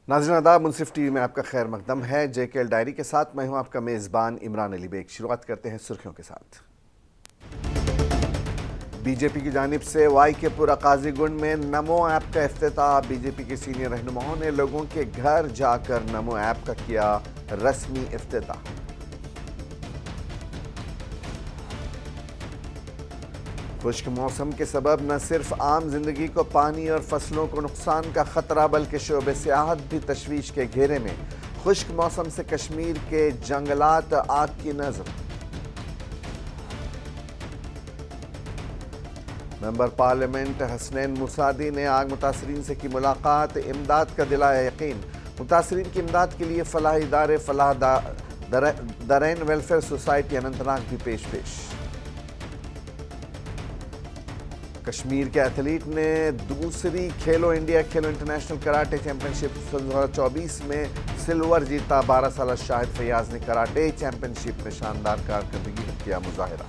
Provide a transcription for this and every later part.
नाज़रीन आदाब, मुनसिफ टीवी में आपका खैर मकदम है। JKL डायरी के साथ मैं हूं आपका मेज़बान इमरान अली बेग। शुरुआत करते हैं सुर्खियों के साथ। बीजेपी की जानिब से वाई के पुरा काजीगुंड में नमो ऐप का इफ्तिताह। बीजेपी के सीनियर रहनुमाओं ने लोगों के घर जाकर नमो ऐप का किया रस्मी इफ्तिताह। खुश्क मौसम के सबब न सिर्फ आम जिंदगी को पानी और फसलों को नुकसान का खतरा बल्कि शोबे सियाहत भी तशवीश के घेरे में। खुश्क मौसम से कश्मीर के जंगलात आग की नजर। मेंबर पार्लियामेंट हसनैन मुसादी ने आग मुतासरीन से की मुलाकात। इमदाद का दिलाया यकीन। मुतासरीन की इमदाद के लिए फलाह इदारे फलाह दरैन वेलफेयर सोसाइटी अनंतनाग भी पेश। कश्मीर के एथलीट ने दूसरी खेलो इंडिया खेलो इंटरनेशनल कराटे चैंपियनशिप 2024 में सिल्वर जीता। 12 साल शाहिद फैयाज ने कराटे चैंपियनशिप में शानदार कारकर्दगी का किया मुजाहिरा।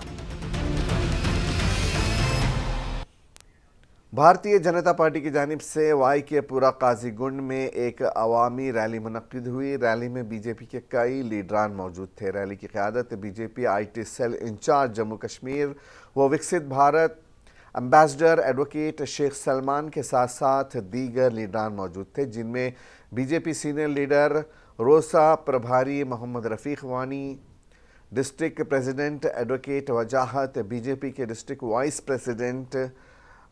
भारतीय जनता पार्टी की जानिब से वाई के पुरा काजीगुंड में एक अवामी रैली मुनक्किद हुई। रैली में बीजेपी के कई लीडरान मौजूद थे। रैली की क़यादत BJP IT cell incharge Jammu Kashmir व विकसित भारत एम्बेसडर एडवोकेट शेख सलमान के साथ साथ दीगर लीडरान मौजूद थे, जिनमें बीजेपी सीनियर लीडर रोसा प्रभारी मोहम्मद रफ़ीक वानी, डिस्ट्रिक्ट प्रेसिडेंट एडवोकेट वजाहत, बीजेपी के डिस्ट्रिक्ट वाइस प्रेसिडेंट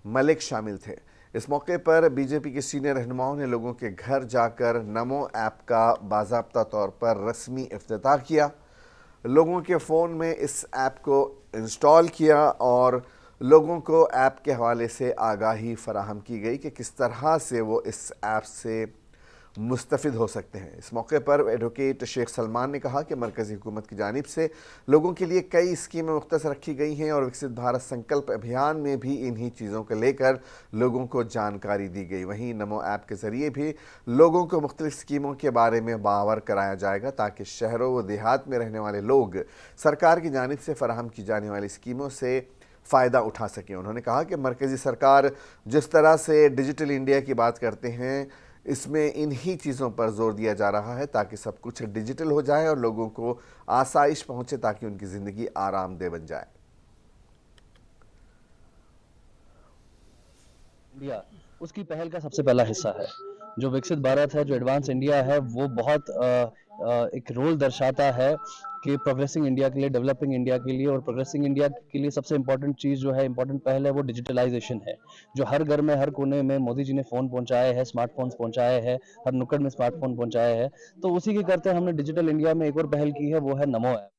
मलिक शामिल थे। इस मौके पर बीजेपी के सीनियर रहनुमाओं ने लोगों के घर जाकर नमो ऐप का बाज़ाब्ता तौर पर रस्मी इफ्तिताह किया। लोगों के फ़ोन में इस ऐप को इंस्टॉल किया और लोगों को ऐप के हवाले से आगाही फराहम की गई कि किस तरह से वो इस ऐप से मुस्तफ़िद हो सकते हैं। इस मौके पर एडवोकेट शेख सलमान ने कहा कि मरकज़ी हुकूमत की जानिब से लोगों के लिए कई स्कीमें मुख्तस रखी गई हैं और विकसित भारत संकल्प अभियान में भी इन्हीं चीज़ों को लेकर लोगों को जानकारी दी गई। वहीं नमो ऐप के ज़रिए भी लोगों को मुख्तलिफ़ स्कीमों के बारे में बावर कराया जाएगा ताकि शहरों व देहात में रहने वाले लोग सरकार की जानिब से फ़राहम की जाने वाली स्कीमों से फ़ायदा उठा सकें। उन्होंने कहा कि मरकज़ी सरकार जिस तरह से डिजिटल इंडिया की बात करते हैं, इसमें इन्हीं चीज़ों पर जोर दिया जा रहा है ताकि सब कुछ डिजिटल हो जाए और लोगों को आसाइश पहुंचे ताकि उनकी ज़िंदगी आरामदेह बन जाए। इंडिया उसकी पहल का सबसे पहला हिस्सा है। जो विकसित भारत है, जो एडवांस इंडिया है, वो बहुत एक रोल दर्शाता है कि प्रोग्रेसिंग इंडिया के लिए, डेवलपिंग इंडिया के लिए। और प्रोग्रेसिंग इंडिया के लिए सबसे इंपॉर्टेंट चीज़ जो है, इंपॉर्टेंट पहल है, वो डिजिटलाइजेशन है। जो हर घर में, हर कोने में मोदी जी ने फ़ोन पहुंचाए हैं, स्मार्टफोन्स पहुंचाए हैं, हर नुक्कड़ में स्मार्टफोन पहुंचाए हैं। तो उसी के करते हमने डिजिटल इंडिया में एक और पहल की है, वो है नमो ऐप।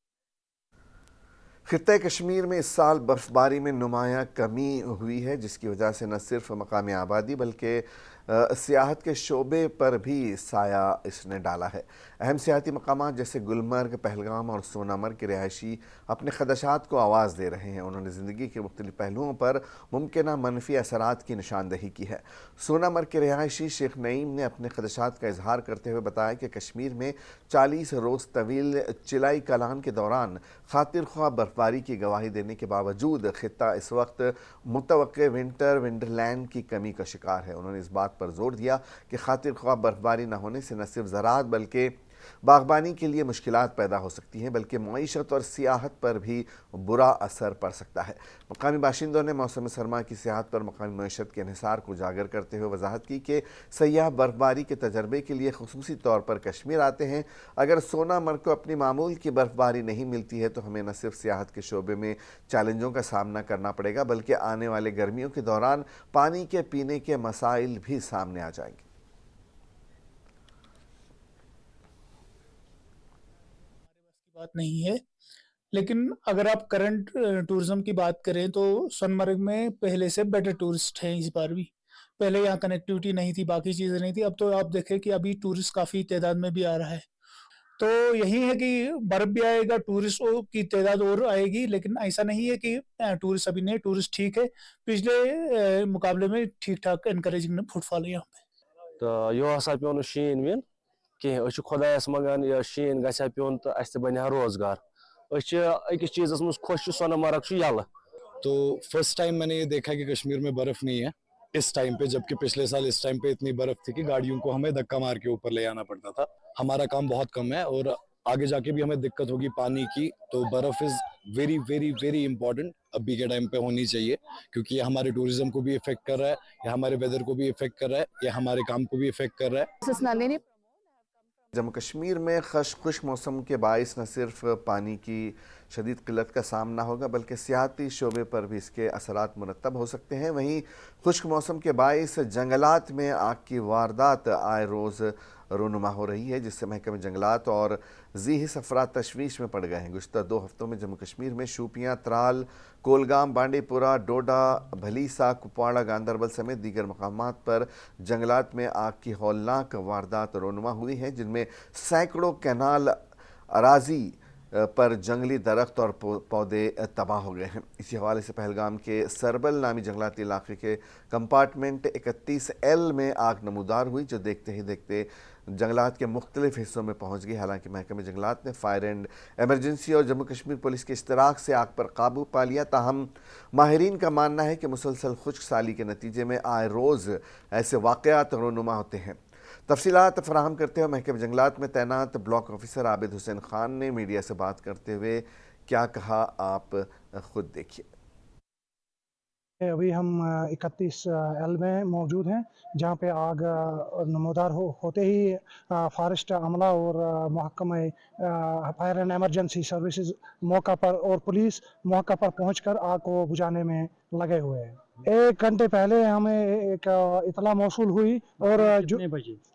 खित्ते कश्मीर में इस साल बर्फ़बारी में नुमायाँ कमी हुई है, जिसकी वजह से न सिर्फ मकामी आबादी बल्कि सियाहत के शोबे पर भी साया इसने डाला है। अहम सियाहती मकामात जैसे गुलमर्ग, पहलगाम और सोनामर्ग के रिहायशी अपने खदशात को आवाज़ दे रहे हैं। उन्होंने ज़िंदगी के मुख्तलिफ़ पहलुओं पर मुमकिन मनफी असरात की निशानदही की है। सोनामर्ग के रिहायशी शेख नईम ने अपने खदशात का इजहार करते हुए बताया कि कश्मीर में 40 रोज़ तवील चिलाई कलान के दौरान खातिर ख्वाह बर्फबारी की गवाही देने के बावजूद खित्ता इस वक्त मुतवक्के विंटर वंडरलैंड की कमी का शिकार है। उन्होंने इस बात पर जोर दिया कि खातिर ख्वाह बर्फबारी न होने से न सिर्फ ज़राअत बल्कि बागबानी के लिए मुश्किलात पैदा हो सकती हैं, बल्कि मईशत और सियाहत पर भी बुरा असर पड़ सकता है। मकामी बाशिंदों ने मौसम सरमा की सियाहत पर मकामी मईशत के इन्हिसार को उजागर करते हुए वजाहत की कि सयाह बर्फबारी के तजर्बे के लिए खुसूसी तौर पर कश्मीर आते हैं। अगर सोनामर्ग को अपनी मामूल की बर्फबारी नहीं मिलती है तो हमें न सिर्फ सियाहत के शोबे में चैलेंजों का सामना करना पड़ेगा बल्कि आने वाले गर्मियों के दौरान पानी के पीने के मसाइल भी सामने आ जाएंगे। बात नहीं है, लेकिन अगर आप करंट टूरिज्म की बात करें तो सोनमर्ग में पहले से बेटर टूरिस्ट हैं इस बार भी। पहले यहाँ कनेक्टिविटी नहीं थी, बाकी चीज़ें नहीं थी। अब तो आप देखें कि अभी टूरिस्ट काफ़ी तादाद में भी आ रहा है। तो यही है कि बर्फ भी आएगा, टूरिस्टों की तादाद और आएगी, लेकिन ऐसा नहीं है कि टूरिस्ट अभी नहीं, टूरिस्ट ठीक है। पिछले मुकाबले में ठीक ठाक एनकरेजिंग फुटफॉल है यहाँ पे। तो यो हसा पे शीन वीन कह खुदायस मंगान यह शीन गसा पे तो अस बन रोजगार। अकिस चीज़ मज खुश सोनमर्ग यल। तो फर्स्ट टाइम मैंने ये देखा कि कश्मीर में बर्फ़ नहीं है इस टाइम पे, जबकि पिछले साल इस टाइम पे इतनी बर्फ थी कि गाड़ियों को हमें धक्का मार के ऊपर ले आना पड़ता था। हमारा काम बहुत कम है और आगे जाके भी हमें दिक्कत होगी पानी की, तो बर्फ is very very very important अभी के टाइम पे होनी चाहिए, क्योंकि ये हमारे टूरिज्म को भी इफेक्ट कर रहा है, ये हमारे वेदर को भी इफेक्ट कर रहा है, ये हमारे काम को भी इफेक्ट कर रहा है। जम्मू कश्मीर में खुश्क मौसम के बाइस न सिर्फ पानी की शदीद किल्लत का सामना होगा बल्कि सियाहती शोबे पर भी इसके असरात मुरतब हो सकते हैं। वहीं खुश्क मौसम के बाइस जंगलात में आग की वारदात आए रोज़ रोनुमा हो रही है, जिससे महकमे जंगलात और ज़ीही अफराद तशवीश में पड़ गए हैं। गुज़िश्ता 2 हफ्तों में जम्मू कश्मीर में शूपियाँ, त्राल, कोलगाम, बांडीपुरा, डोडा, भलीसा, कुपवाड़ा, गांदरबल समेत दीगर मकामात पर जंगलात में आग की हौलनाक वारदात रोनुमा हुई हैं, जिनमें सैकड़ों कैनाल अराजी पर जंगली दरख्त और पौधे तबाह हो गए हैं। इसी हवाले से पहलगाम के सरबल नामी जंगलाती इलाके के कंपार्टमेंट 31L में आग नमूदार हुई, जो देखते ही देखते जंगलात के मुख्तलिफ हिस्सों में पहुंच गई। हालांकि महकमे जंगलात ने फायर एंड एमरजेंसी और जम्मू कश्मीर पुलिस के इश्तराक से आग पर काबू पा लिया। ताहम माहिरीन का मानना है कि मुसलसल खुश्क साली के नतीजे में आए रोज़ ऐसे वाक़यात रोनुमा होते हैं। तफसीलात फराहम करते हुए महकमे जंगलात में तैनात ब्लॉक ऑफिसर आबिद हुसैन खान ने मीडिया से बात करते हुए क्या कहा, आप खुद देखिए। अभी हम 31L में मौजूद हैं, जहां पे आग नमूदार होते ही फॉरेस्ट अमला और महकमा फायर एंड एमरजेंसी सर्विसेज मौका पर और पुलिस मौका पर पहुंचकर आग को बुझाने में लगे हुए हैं। 1 घंटे पहले हमें एक इतला मौसूल हुई और जो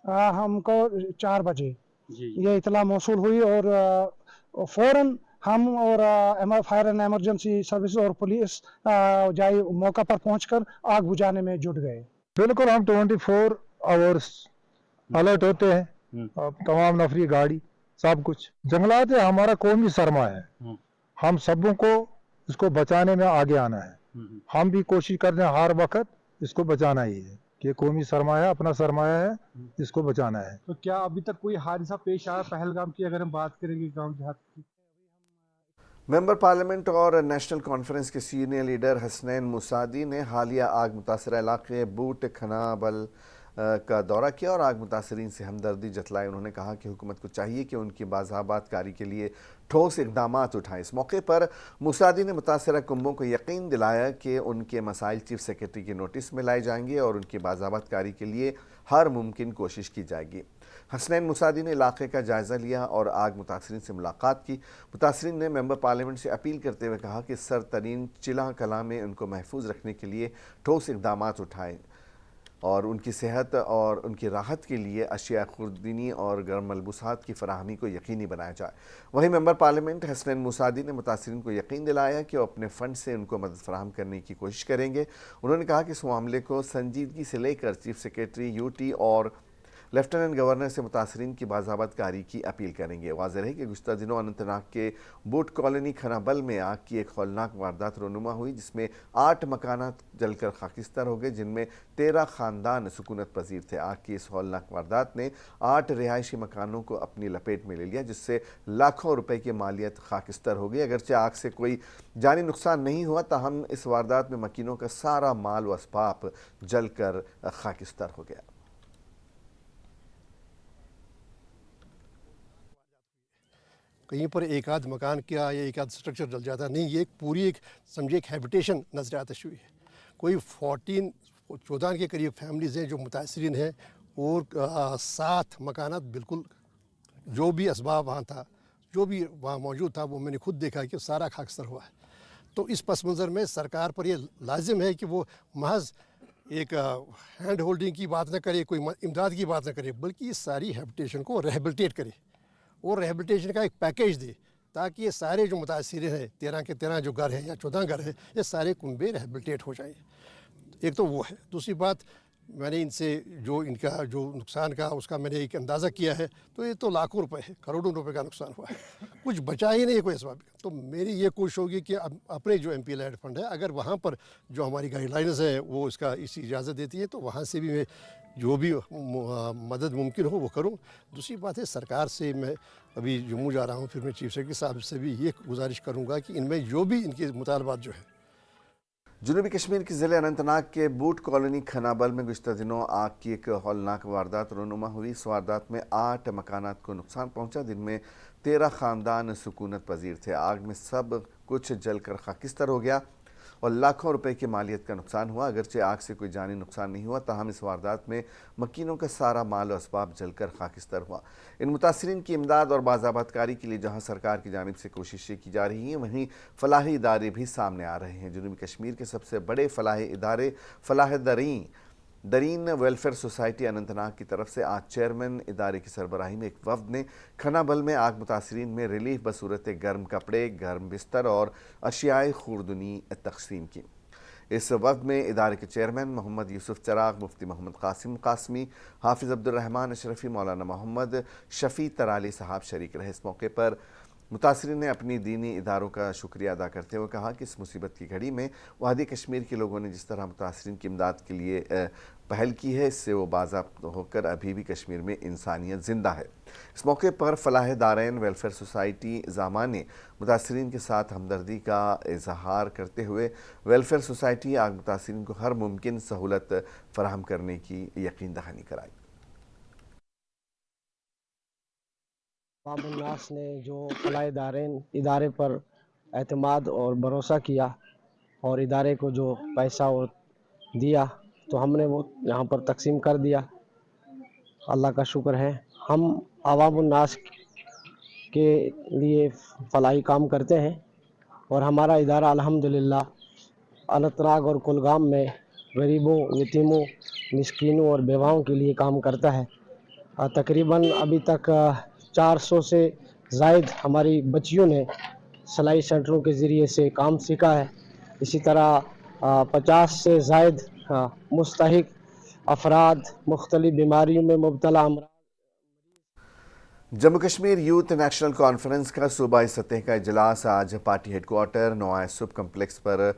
हमको 4 बजे ये इतला मौसूल हुई और फौरन हम और फायर एंड एमरजेंसी सर्विस और पुलिस जाए मौका पर पहुंचकर आग बुझाने में जुट गए। बिल्कुल हम 24 आवर्स अलर्ट होते हैं, तमाम नफरी गाड़ी सब कुछ। जंगलात हमारा कौमी सरमा है, हम सबों को इसको बचाने में आगे आना है। हम भी कोशिश कर रहे हैं हर वक्त इसको बचाना ही है कि कौमी सरमाया अपना सरमाया है, इसको बचाना है। तो क्या अभी तक कोई हादसा पेश आया पहलगाम की, अगर हम बात करेंगे गांव देहात की? मेंबर पार्लियामेंट और नेशनल कॉन्फ्रेंस के सीनियर लीडर हसनैन मुसादी ने हालिया आग मुतासरा इलाके बूट खनाबल का दौरा किया और आग मुतासरीन से हमदर्दी जतलाई। उन्होंने कहा कि हुकूमत को चाहिए कि उनकी बाज़ाबात कारी के लिए ठोस इक़दाम उठाएं। इस मौके पर मुसादी ने मुतासरा कुंबों को यकीन दिलाया कि उनके मसाइल चीफ सेक्रेटरी के नोटिस में लाए जाएंगे और उनकी बाज़ाबात कारी के लिए हर मुमकिन कोशिश की जाएगी। हसनैन मुसादी ने इलाके का जायज़ा लिया और आग मुतासरीन से मुलाकात की। मुतासरीन ने मेंबर पार्लियामेंट से अपील करते हुए कहा कि सरतरीन चिल्ला कला में उनको महफूज रखने के लिए ठोस इक़दाम उठाएं और उनकी सेहत और उनकी राहत के लिए अशिया खुर्दनी और गर्म मलबूसात की फराहमी को यकीनी बनाया जाए। वहीं मेंबर पार्लियामेंट हसनैन मुसादी ने मुतासरीन को यकीन दिलाया कि वो अपने फ़ंड से उनको मदद फराहम करने की कोशिश करेंगे। उन्होंने कहा कि इस मामले को संजीदगी से लेकर चीफ सेक्रेटरी यूटी और लेफ्टिनेंट गवर्नर से मुतासरीन की बाज़ाबत कारी की अपील करेंगे। वाज़ेह है कि गुज़िश्ता दिनों अनंतनाग के बूट कॉलोनी खनाबल में आग की एक हौलनाक वारदात रोनुमा हुई, जिसमें 8 मकानात जलकर खाकिस्तार हो गए, जिनमें 13 ख़ानदान सुकूनत पजीर थे। आग की इस हौलनाक वारदात ने 8 रिहायशी मकानों को अपनी लपेट में ले लिया, जिससे लाखों रुपए की मालियत खाकिस्तार हो गई। अगरचे आग से कोई जानी नुकसान नहीं हुआ, ताहम इस वारदात में मकीनों का सारा माल व असबाब जलकर खाकिस्तार हो गया। कहीं पर एक आध मकान क्या या एक आध स्ट्रक्चर जल जाता नहीं, ये पूरी एक समझे एक हैबिटेशन नजर आती हुई है। कोई 14 के करीब फैमिलीज़ हैं जो मुतासरीन हैं और 7 मकानात बिल्कुल जो भी असबाब वहाँ था, जो भी वहाँ मौजूद था, वो मैंने खुद देखा कि सारा खाकसर हुआ है। तो इस पस मंज़र में सरकार पर यह लाजिम है कि वो महज एक हैंड होल्डिंग की बात न करे, कोई इमदाद की बात न करे, बल्कि इस सारी हैबिटेशन को रिहेबिलिटेट करे और रिहेबिलिटेशन का एक पैकेज दे, ताकि ये सारे जो मुतासिर हैं 13 के 13 जो घर हैं या 14 घर हैं, ये सारे कुंबे रिहेबिलिटेट हो जाएँ। एक तो वो है। दूसरी बात, मैंने इनसे जो इनका जो नुकसान का उसका मैंने एक अंदाज़ा किया है, तो ये तो लाखों रुपए है, करोड़ों रुपए का नुकसान हुआ है, कुछ बचा ही नहीं कोई असबाब। तो मेरी ये कोशिश होगी कि अपने जो MP लैंड फंड है, अगर वहाँ पर जो हमारी गाइडलाइंस है वो इसका इसी इजाज़त देती है, तो वहाँ से भी मैं जो भी मदद मुमकिन हो वो करूँ। दूसरी बात है, सरकार से मैं अभी जम्मू जा रहा हूँ, फिर मैं चीफ सेक्रेटरी साहब से भी ये गुजारिश करूँगा कि इनमें जो भी इनके मुतालबात जो है। जनूबी कश्मीर के ज़िले अनंतनाग के बूट कॉलोनी खनाबल में गुज़िश्ता दिनों आग की एक हौलनाक वारदात रोनुमा हुई। इस वारदात में 8 मकानात को नुकसान पहुंचा, जिनमें 13 ख़ानदान सुकूनत पजीर थे। आग में सब कुछ जलकर खाकिस्तर हो गया और लाखों रुपए की मालियत का नुकसान हुआ। अगरचे आग से कोई जानी नुकसान नहीं हुआ, ताहम इस वारदात में मकीनों का सारा माल और असबाब जलकर खाकिस्तर हुआ। इन मुतासरीन की इमदाद और बाज़ाबतकारी के लिए जहां सरकार की जानिब से कोशिशें की जा रही हैं, वहीं फलाही इदारे भी सामने आ रहे हैं। जनूबी कश्मीर के सबसे बड़े फलाही इदारे फलाह दरीन वेलफेयर सोसाइटी अनंतनाग की तरफ से आज चेयरमैन इदारे की सरबराही में एक वफ्द ने खनाबल में आग मुतासरीन में रिलीफ बसूरत गर्म कपड़े, गर्म बिस्तर और अशियाए खुर्दनी तकसीम की। इस वफ्द में इदारे के चेयरमैन मोहम्मद यूसुफ चराग, मुफ्ती मोहम्मद कासिम कासमी, हाफिज़ अब्दुर्रहमान अशरफी, मौलाना मोहम्मद शफ़ी तराली साहब शरीक रहे। इस मौके पर मुतासरीन ने अपनी दीनी इदारों का शुक्रिया अदा करते हुए कहा कि इस मुसीबत की घड़ी में वादी कश्मीर के लोगों ने जिस तरह मुतासरीन की इमदाद के लिए पहल की है, इससे वो बाज़ाब्त होकर अभी भी कश्मीर में इंसानियत ज़िंदा है। इस मौके पर फलाह दारैन वेलफेयर सोसाइटी ज़ामा ने मुतासरीन के साथ हमदर्दी का इजहार करते हुए वेलफेयर सोसाइटी आग मुतासरीन को हर मुमकिन सहूलत फराहम करने की यकीन दहानी कराई। नास ने जो फलाह दारैन इदारे पर एतमाद और भरोसा किया और इदारे को जो पैसा वो दिया, तो हमने वो यहाँ पर तकसीम कर दिया। अल्लाह का शुक्र है। हम आवामुन्नास के लिए फलाही काम करते हैं और हमारा इदारा अल्हम्दुलिल्लाह अनंतनाग और कुलगाम में गरीबों, यतीमों, मिस्कीनों और बेवाओं के लिए काम करता है। तकरीबन अभी तक 400 से ज़ायद हमारी बच्चियों ने सलाई सेंटरों के ज़रिए से काम सीखा है। इसी तरह 50 से ज़ायद मुस्तहिक अफराद मुख्तलिफ बीमारियों में मुब्तला Jammu Kashmir Youth National Conference का सूबाई सतह का इजलास आज पार्टी हेडक्वार्टर नोआय सुब कम्प्लेक्स पर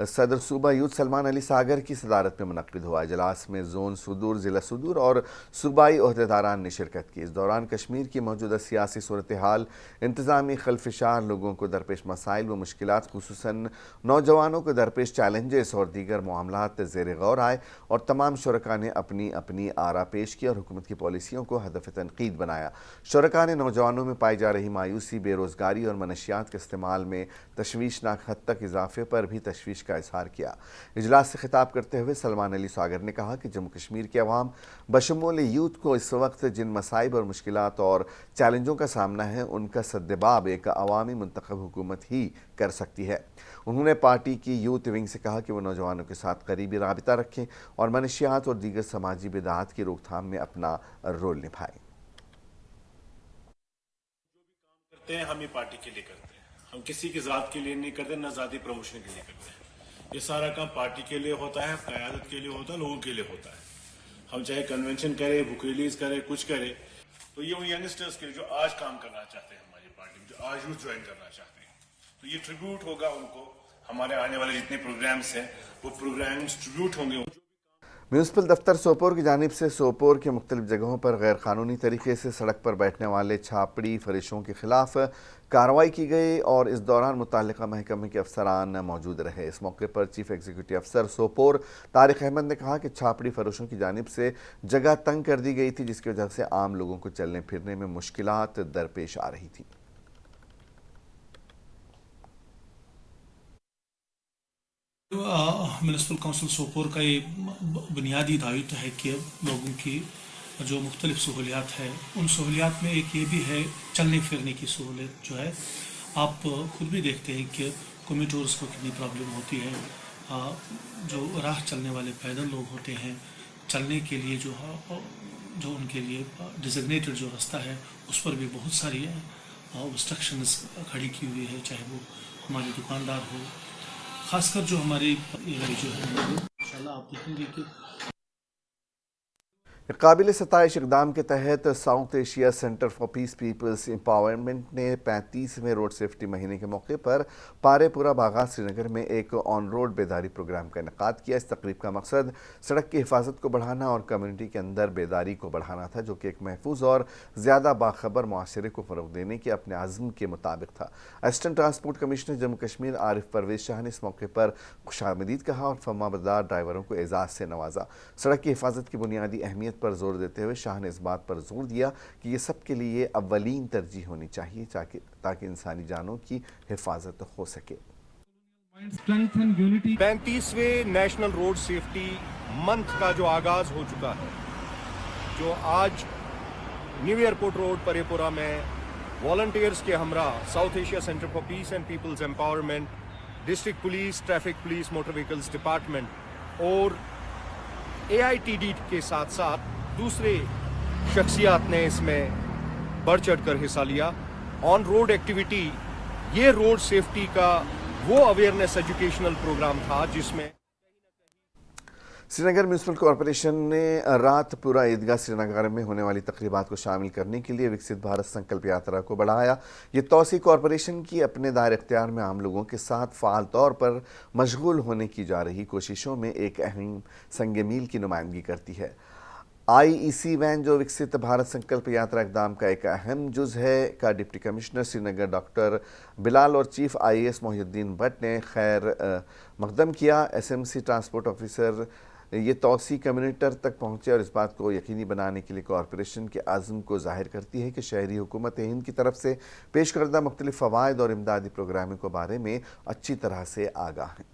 सदर सूबा यूथ सलमान अली सागर की सदारत में मुनक्किद हुआ। इजलास में जोन सुदूर, ज़िला सुदूर और सूबाई ओहदेदारान ने शिरकत की। इस दौरान कश्मीर की मौजूदा सियासी सूरत हाल, इंतज़ामी खलफिशार, लोगों को दरपेश मसाइल व मुश्किलात, खुसूसन नौजवानों को दरपेश चैलेंजेस और दीगर मामलात ज़ेर गौर आए और तमाम शुरका ने अपनी अपनी आरा पेश की और हुकूमत की पॉलिसियों को हदफ तनकीद बनाया। शुरका ने नौजवानों में पाई जा रही मायूसी, बेरोज़गारी और मनशियात के इस्तेमाल में तशवीशनाक हद तक इजाफे पर भी तशवीश का इजहार किया। इजलास से खिताब करते हुए सलमान अली सागर ने कहा कि जम्मू कश्मीर के अवाम बशमूल यूथ को इस वक्त जिन मसाइब और मुश्किलात और चैलेंजों का सामना है, उनका सद्दबाब एक अवामी मुंतखब हुकूमत ही कर सकती है। उन्होंने पार्टी की यूथ विंग से कहा कि वो नौजवानों के साथ करीबी राबिता रखें और मनशियात और दीगर समाजी बिदात की रोकथाम में अपना रोल निभाएं। हम ये पार्टी के लिए करते हैं, हम किसी की ज़ात के लिए नहीं करते, ना ज़ाती प्रमोशन के लिए करते हैं। ये सारा काम पार्टी के लिए होता है, क़यादत के लिए होता है, लोगों के लिए होता है। हम चाहे कन्वेंशन करें, बुक रिलीज करें, कुछ करें, तो ये वो यंगस्टर्स के लिए जो आज काम करना चाहते हैं हमारी पार्टी में, जो आज यूथ ज्वाइन करना चाहते हैं, तो ये ट्रिब्यूट होगा उनको। हमारे आने वाले जितने प्रोग्राम्स हैं वो प्रोग्राम्स ट्रिब्यूट होंगे। म्यूनसिपल दफ्तर सोपोर की जानिब से सोपोर के मुख्तलिफ जगहों पर गैर कानूनी तरीके से सड़क पर बैठने वाले छापड़ी फरिशों के खिलाफ कार्रवाई की गई और इस दौरान मुताल्लिका महकमे के अफसरान मौजूद रहे। इस मौके पर चीफ एग्जीक्यूटिव अफसर सोपोर तारिक अहमद ने कहा कि छापड़ी फरोशों की जानिब से जगह तंग कर दी गई थी, जिसकी वजह से आम लोगों को चलने फिरने में मुश्किलात दरपेश आ रही थी। म्यूनसिपल काउंसिल सोपोर का ये बुनियादी दायित्व है कि लोगों की जो मुख्तलिफ सहूलियात है, उन सहूलियात में एक ये भी है चलने फिरने की सहूलियत जो है। आप खुद भी देखते हैं कि कम्यूटर्स को कितनी प्रॉब्लम होती है। जो राह चलने वाले पैदल लोग होते हैं, चलने के लिए जो उनके लिए डिजिग्नेटेड जो रास्ता है, उस पर भी बहुत सारी ऑब्स्ट्रक्शंस खड़ी की हुई है, चाहे वो हमारे दुकानदार हो, खासकर जो हमारी जो है इंशाल्लाह आप देखेंगे कि قابل ستائش اقدام کے تحت south Asia centre for peace people's empowerment نے 35ویں روڈ سیفٹی مہینے کے موقع پر پارے پورہ باغات سری نگر میں ایک آن روڈ بیداری پروگرام کا انعقاد کیا۔ اس تقریب کا مقصد سڑک کی حفاظت کو بڑھانا اور کمیونٹی کے اندر بیداری کو بڑھانا تھا، جو کہ ایک محفوظ اور زیادہ باخبر معاشرے کو فروغ دینے کے اپنے عزم کے مطابق تھا۔ Assistant transport commissioner Jammu Kashmir Arif Parvez Shah نے اس موقع پر خوش آمدید کہا اور فرمانبردار ڈرائیوروں کو اعزاز سے نوازا۔ سڑک کی حفاظت کی بنیادی اہمیت پر زور دیتے ہوئے شاہ نے اس بات پر زور دیا کہ یہ سب کے لیے اولین ترجیح ہونی چاہیے تاکہ انسانی جانوں کی حفاظت ہو سکے۔ 35ویں نیشنل روڈ سیفٹی منتھ کا جو آغاز ہو چکا ہے، جو آج نیو ایئرپورٹ روڈ پرے پورہ میں والنٹیئرز کے ہمراہ south Asia centre for peace and people's empowerment, district police, traffic police, motor vehicles department اور AITD کے ساتھ ساتھ دوسرے شخصیات نے اس میں بڑھ چڑھ کر حصہ لیا۔ آن روڈ ایکٹیویٹی یہ روڈ سیفٹی کا وہ اویئرنیس ایجوکیشنل پروگرام تھا جس میں سری نگر میونسپل کارپوریشن نے رات پورہ عیدگاہ سری نگر میں ہونے والی تقریبات کو شامل کرنے کے لیے وکست بھارت سنکلپ یاترا کو بڑھایا۔ یہ توسیع کارپوریشن کی اپنے دائر اختیار میں عام لوگوں کے ساتھ فعال طور پر مشغول ہونے کی جا رہی کوششوں میں ایک اہم سنگ میل کی نمائندگی کرتی ہے۔ IEC وین جو وکست بھارت سنکلپ یاترا اقدام کا ایک اہم جز ہے کا ڈپٹی کمشنر سری نگر ڈاکٹر بلال اور chief IAS Mohi Uddin but نے خیر مقدم کیا۔ SMC ٹرانسپورٹ آفیسر یہ توسیع کمیونٹر تک پہنچے اور اس بات کو یقینی بنانے کے لیے کارپوریشن کے عزم کو ظاہر کرتی ہے کہ شہری حکومت ہند کی طرف سے پیش کردہ مختلف فوائد اور امدادی پروگراموں کے بارے میں اچھی طرح سے آگاہ ہیں۔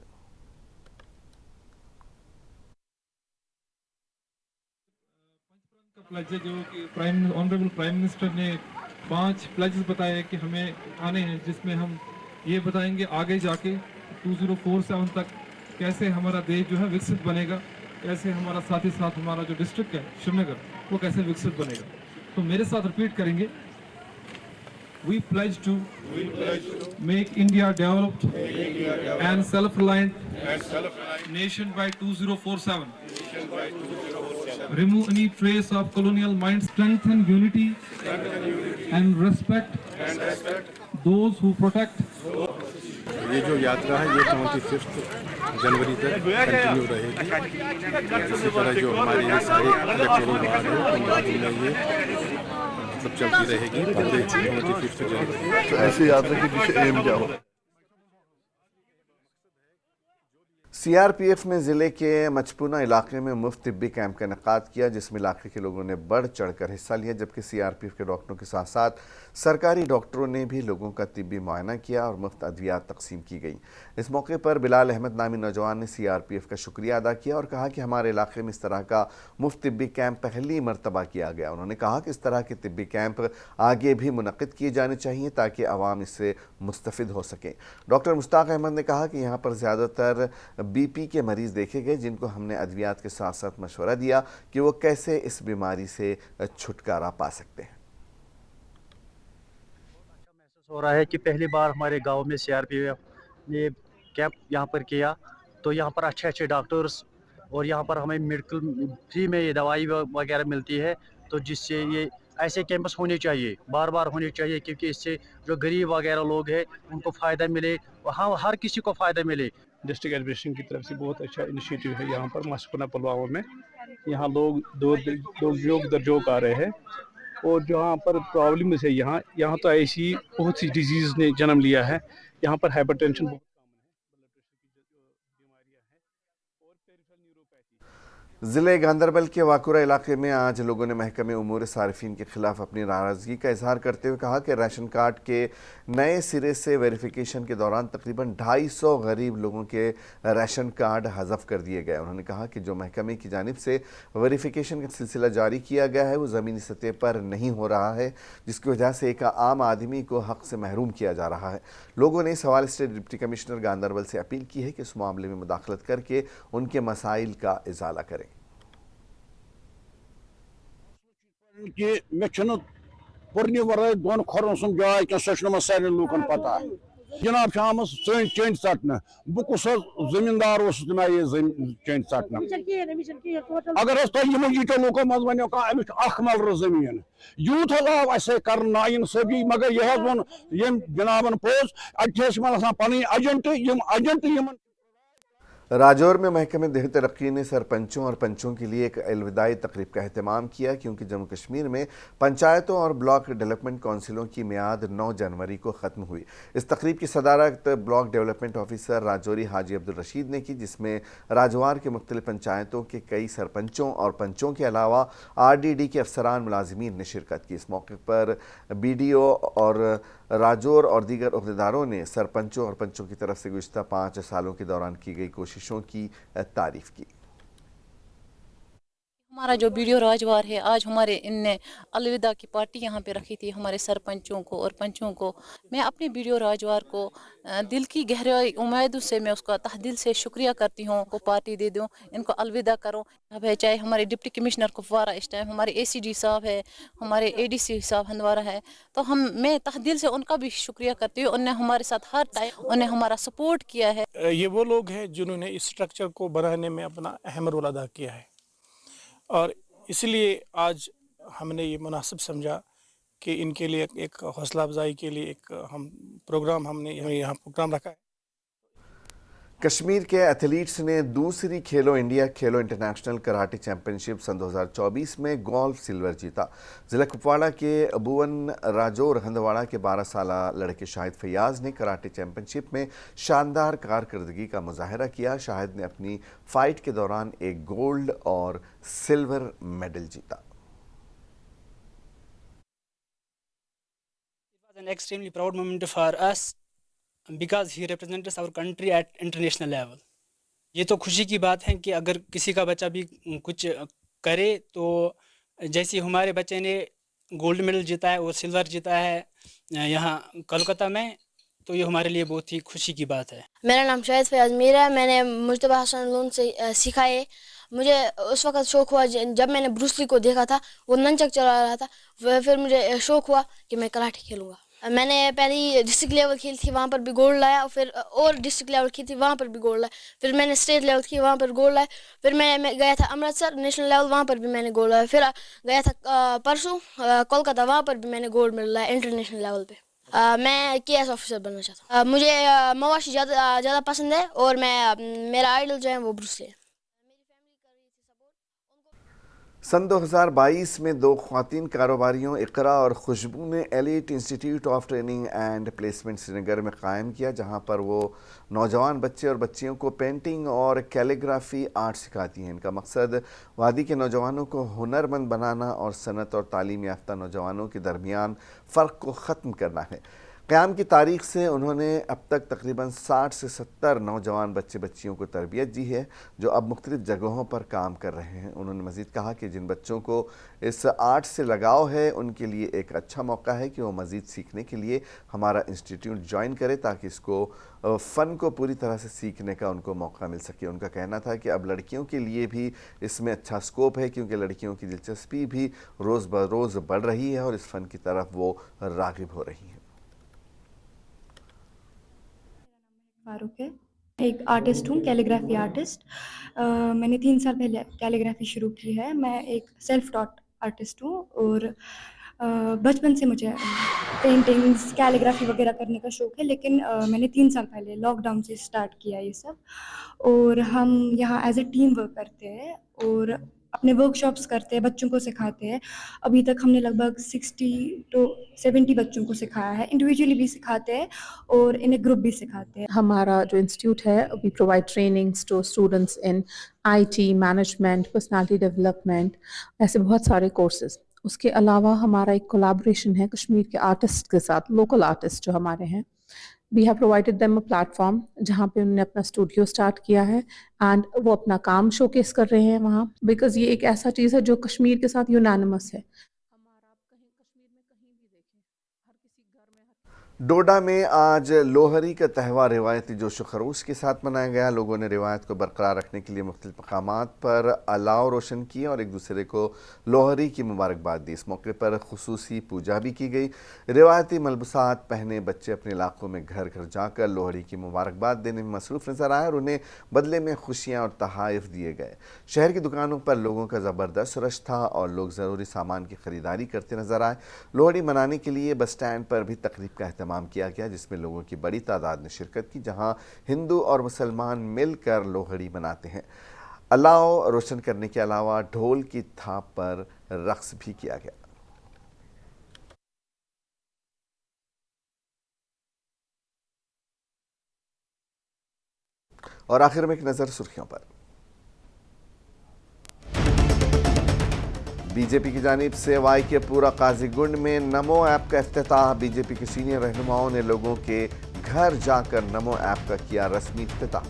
جو کہ آنریبل پرائم منسٹر نے 5 پلیجز بتائے کہ ہمیں آنے ہیں، جس میں ہم یہ بتائیں گے آگے جا کے 2047 تک کیسے ہمارا دیش جو ہے وکست بنے گا، کیسے ہمارا ساتھ ہی ساتھ ہمارا جو ڈسٹرکٹ ہے شری نگر وہ کیسے وکست بنے گا۔ تو میرے ساتھ ریپیٹ کریں گے، We pledge to make India developed and self-reliant nation by 2047. Remove any trace of colonial mind, strengthen unity and respect those who protect. یہ جو یاترا ہے یہ 25 جنوری تک کنٹینیو رہے گی۔ اسی طرح جو ہمارے یہ سارے الیکٹورل وارڈ ہیں ان وارڈوں میں یہ مطلب چلتی رہے گی 25 جنوری۔ تو ایسی یاترا کے پیچھے ایم کیا ہوگا؟ CRPF نے ضلع کے مچپونا علاقے میں مفت طبی کیمپ کا انعقاد کیا، جس میں علاقے کے لوگوں نے بڑھ چڑھ کر حصہ لیا، جبکہ CRPF کے ڈاکٹروں کے ساتھ ساتھ سرکاری ڈاکٹروں نے بھی لوگوں کا طبی معائنہ کیا اور مفت ادویات تقسیم کی گئیں۔ اس موقع پر بلال احمد نامی نوجوان نے CRPF کا شکریہ ادا کیا اور کہا کہ ہمارے علاقے میں اس طرح کا مفت طبی کیمپ پہلی مرتبہ کیا گیا۔ انہوں نے کہا کہ اس طرح کے طبی کیمپ آگے بھی منعقد کیے جانے چاہیے تاکہ عوام اس سے مستفید ہو سکیں۔ ڈاکٹر مشتاق احمد نے کہا کہ یہاں پر زیادہ تر BP کے مریض دیکھے گئے، جن کو ہم نے ادویات کے ساتھ ساتھ مشورہ دیا کہ وہ کیسے اس بیماری سے چھٹکارا پا سکتے ہیں۔ محسوس ہو رہا ہے کہ پہلی بار ہمارے گاؤں میں CRPF نے کیمپ یہاں پر کیا، تو یہاں پر اچھے ڈاکٹرز اور یہاں پر ہمیں میڈیکل فری میں یہ دوائی وغیرہ ملتی ہے، تو جس سے یہ ایسے کیمپس ہونے چاہیے، بار بار ہونے چاہیے، کیونکہ اس سے جو غریب وغیرہ لوگ ہیں ان کو فائدہ ملے، وہاں ہر کسی کو فائدہ ملے۔ ڈسٹرکٹ ایڈمنسٹریشن کی طرف سے بہت اچھا انیشیٹو ہے یہاں پر ماسکونا پلواما میں۔ یہاں لوگ درجوک آ رہے ہیں اور جہاں پر پرابلمز ہے یہاں تو ایسی بہت سی ڈیزیز نے جنم لیا ہے۔ یہاں پر ہائپر ٹینشن بہت ضلع گاندربل کے واکورہ علاقے میں آج لوگوں نے محکمہ امور صارفین کے خلاف اپنی ناراضگی کا اظہار کرتے ہوئے کہا کہ ریشن کارڈ کے نئے سرے سے ویریفیکیشن کے دوران تقریباً 250 غریب لوگوں کے ریشن کارڈ حذف کر دیے گئے۔ انہوں نے کہا کہ جو محکمے کی جانب سے ویریفیکیشن کا سلسلہ جاری کیا گیا ہے وہ زمینی سطح پر نہیں ہو رہا ہے، جس کی وجہ سے ایک عام آدمی کو حق سے محروم کیا جا رہا ہے۔ لوگوں نے اس حوالے سے ڈپٹی کمشنر گاندربل سے اپیل کی ہے کہ اس معاملے میں مداخلت کر کے ان کے مسائل کا ازالہ کریں۔ کہ میں چھنہ پورنی ورائے دون کھورن سن جائے کہ سہ سارے لوکن پتہ जनाब शाम चंद सटन बह कुस जमींदार मैं ये चंद सटन अगर तुम यीटो लूको मज वो कह मलर जमीन यूत आव अस कर नाइंसाफी मगर यह वो जनाबन पोज अ पन एजेंट राजौर में महकमे देह तरक्की ने सरपंचों और पंचों के लिए एक अलविदाई तकरीब का एहतमाम किया क्योंकि जम्मू कश्मीर में पंचायतों और ब्लॉक डेवलपमेंट काउंसिलों की मियाद 9 जनवरी को ख़त्म हुई। इस तकरीब की सदारत block development officer Rajouri Haji Abdul Rashid ने की, जिसमें राजवार के मुख्तलिफ पंचायतों के कई सरपंचों और पंचों के अलावा RDD के अफसरान मुलाजिमीन ने शिरकत की। इस मौके पर BDO और राजौर और दीगर अहदेदारों ने सरपंचों और पंचों की तरफ से गुज़िश्ता 5 सालों के दौरान की गई कोशिशों की तारीफ की। हमारा जो BDO राजवार है, आज हमारे इनने अलविदा की पार्टी यहाँ पे रखी थी हमारे सरपंचों को और पंचों को। मैं अपने BDO राजवार को दिल की गहरी उम्मीदों से मैं उसका तहदिल से शुक्रिया करती हूँ को पार्टी दे दूँ, इनको अलविदा करूँ। अब है चाहे हमारे डिप्टी कमिश्नर कुपवारा इस टाइम, हमारे ACD साहब है, हमारे ADC साहब हंदवारा है, तो मैं तहदिल से उनका भी शुक्रिया करती हूँ। उन्होंने हमारे साथ हर टाइम उन्हें हमारा सपोर्ट किया है। ये वो लोग हैं जिन्होंने इस स्ट्रक्चर को बनाने में अपना अहम रोल अदा किया है और इसलिए आज हमने ये मुनासिब समझा कि इनके लिए एक हौसला अफजाई के लिए एक हमने यहाँ प्रोग्राम रखा है। कश्मीर के एथलीट्स ने दूसरी खेलो इंडिया खेलो इंटरनेशनल कराटे चैंपियनशिप सन 2024 में गोल्ड सिल्वर जीता। ज़िला कुपवाड़ा के भुवन राजौर हंदवाड़ा के 12 साल लड़के शाहिद फैयाज ने कराटे चैंपियनशिप में शानदार कारकर्दगी का मुजाहरा किया। शाहिद ने अपनी फाइट के दौरान एक गोल्ड और सिल्वर मेडल जीता। It was an extremely proud moment for us because he represents our country at international level. ये तो खुशी की बात है कि अगर किसी का बच्चा भी कुछ करे तो जैसे हमारे बच्चे ने गोल्ड मेडल जीता है और सिल्वर जीता है यहाँ कोलकाता में, तो ये हमारे लिए बहुत ही खुशी की बात है। मेरा नाम शाहिद फैयाज मीर है। मैंने मुज्तबा हसन लोन से सीखा है। मुझे उस वक्त शौक़ हुआ जब मैंने ब्रूस ली को देखा था, वो नंचक चला रहा था, फिर मुझे शौक़ हुआ कि मैं कराटे खेलूँगा। मैंने पहले डिस्ट्रिक्ट लेवल खेली थी, वहाँ पर भी गोल्ड लाया, फिर और डिस्ट्रिक्ट लेवल की थी, वहाँ पर भी गोल्ड लाया, फिर मैंने स्टेट लेवल की, वहाँ पर गोल्ड लाया, फिर मैं गया था अमृतसर नेशनल लेवल, वहाँ पर भी मैंने गोल्ड लाया, फिर गया था परसों कोलकाता, वहाँ पर भी मैंने गोल्ड मेडल लाया इंटरनेशनल लेवल पे। मैं KS ऑफिसर बनना चाहता हूँ। मुझे मवाशी ज़्यादा पसंद है और मेरा आइडल जो है वो ब्रूस ली है। सन 2022 में 2 ख्वातीन कारोबारियों इकरा और खुशबू ने elite institute of training and placement Srinagar में क़ायम किया, जहां पर वो नौजवान बच्चे और बच्चियों को पेंटिंग और कैलीग्राफी आर्ट सिखाती हैं। इनका मकसद वादी के नौजवानों को हुनरमंद बनाना और सनत और तालीम याफ्ता नौजवानों के दरमियान फ़र्क को ख़त्म करना है। क़याम की तारीख से उन्होंने अब तक तकरीबन 60 से 70 नौजवान बच्चे बच्चियों को तरबियत दी है, जो अब मुख्तलिफ़ जगहों पर काम कर रहे हैं। उन्होंने मज़ीद कहा कि जिन बच्चों को इस आर्ट से लगाव है, उनके लिए एक अच्छा मौका है कि वो मज़ीद सीखने के लिए हमारा इंस्टीट्यूट ज्वाइन करें, ताकि इसको फ़न को पूरी तरह से सीखने का उनको मौका मिल सके। उनका कहना था कि अब लड़कियों के लिए भी इसमें अच्छा स्कोप है, क्योंकि लड़कियों की दिलचस्पी भी रोज़ बरोज़ बढ़ रही है और इस फ़न की तरफ वो राग़िब हो रही हैं। फारूक है, एक आर्टिस्ट हूँ, कैलीग्राफी आर्टिस्ट। मैंने 3 साल पहले कैलीग्राफी शुरू की है। मैं एक सेल्फ टॉट आर्टिस्ट हूँ और बचपन से मुझे पेंटिंग्स कैलीग्राफी वगैरह करने का शौक़ है, लेकिन मैंने 3 साल पहले लॉकडाउन से स्टार्ट किया ये सब। और हम यहाँ एज ए टीम वर्क करते हैं और अपने वर्कशॉप्स करते हैं, बच्चों को सिखाते हैं। अभी तक हमने लगभग 60 to 70 बच्चों को सिखाया है। इंडिविजुअली भी सिखाते हैं और इन ए ग्रुप भी सिखाते हैं। हमारा जो इंस्टीट्यूट है, we provide trainings to students in IT, management, personality development, ऐसे बहुत सारे कोर्सेज। उसके अलावा हमारा एक कोलैबोरेशन है कश्मीर के आर्टिस्ट के साथ, लोकल आर्टिस्ट जो हमारे हैं। We have provided them a platform जहाँ पे उन्होंने अपना स्टूडियो स्टार्ट किया है एंड वो अपना काम शोकेस कर रहे हैं वहाँ, बिकॉज ये एक ऐसा चीज़ है जो कश्मीर के साथ यूनानिमस है। डोडा में आज लोहरी का त्यौहार रिवायती जोश व खरोश के साथ मनाया गया। लोगों ने रिवायत को बरकरार रखने के लिए मुख्तलिफ मकामात पर अलाव रोशन किए और एक दूसरे को लोहरी की मुबारकबाद दी। इस मौके पर खुसूसी पूजा भी की गई। रिवायती मलबूसात पहने बच्चे अपने इलाकों में घर घर जाकर लोहरी की मुबारकबाद देने में मसरूफ़ नजर आए और उन्हें बदले में खुशियाँ और तहाइफ दिए गए। शहर की दुकानों पर लोगों का ज़बरदस्त रश था और लोग ज़रूरी सामान की ख़रीदारी करते नजर आए। लोहड़ी मनाने के लिए बस स्टैंड पर भी तकरीब का एहतमाम किया गया, जिसमें लोगों की बड़ी तादाद ने शिरकत की, जहां हिंदू और मुसलमान मिलकर लोहड़ी मनाते हैं। अलाव रोशन करने के अलावा ढोल की थाप पर रक्स भी किया गया। और आखिर में एक नज़र सुर्खियों पर। बीजेपी की जानिब से वाई के पूरा काजीगुंड में नमो ऐप का इफ्तिताह। बीजेपी के सीनियर रहनुमाओं ने लोगों के घर जाकर नमो ऐप का किया रस्मी इफ्तिताह।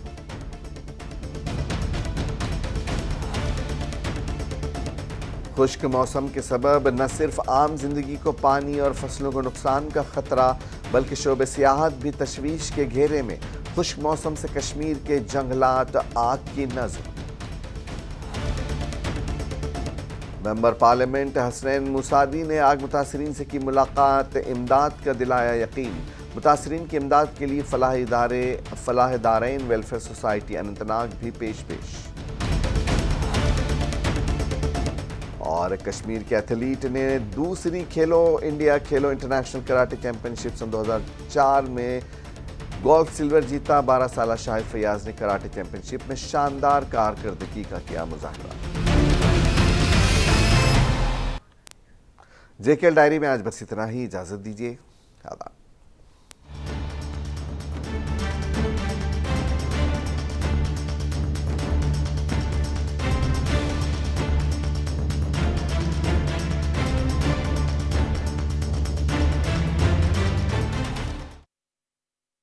खुश्क मौसम के सबब न सिर्फ आम जिंदगी को पानी और फसलों को नुकसान का खतरा, बल्कि शोबे सियाहत भी तशवीश के घेरे में। खुश्क मौसम से कश्मीर के जंगलात आग की नजर। मेंबर पार्लियामेंट हसनैन मुसादी ने आग मुतासरीन से की मुलाकात, इमदाद का दिलाया यकीन। मुतासरीन की इमदाद के लिए फलाह दारैन वेलफेयर सोसाइटी अनंतनाग भी पेश। और कश्मीर के एथलीट ने दूसरी खेलो इंटरनेशनल कराटे चैंपियनशिप सन 2004 में गोल्ड सिल्वर जीता। 12 साला शाहिद फयाज ने कराटे चैंपियनशिप में शानदार कारकर्दगी का किया मुजाहरा। जेकेएल डायरी में आज बस इतना ही। इजाजत दीजिए। आदाब।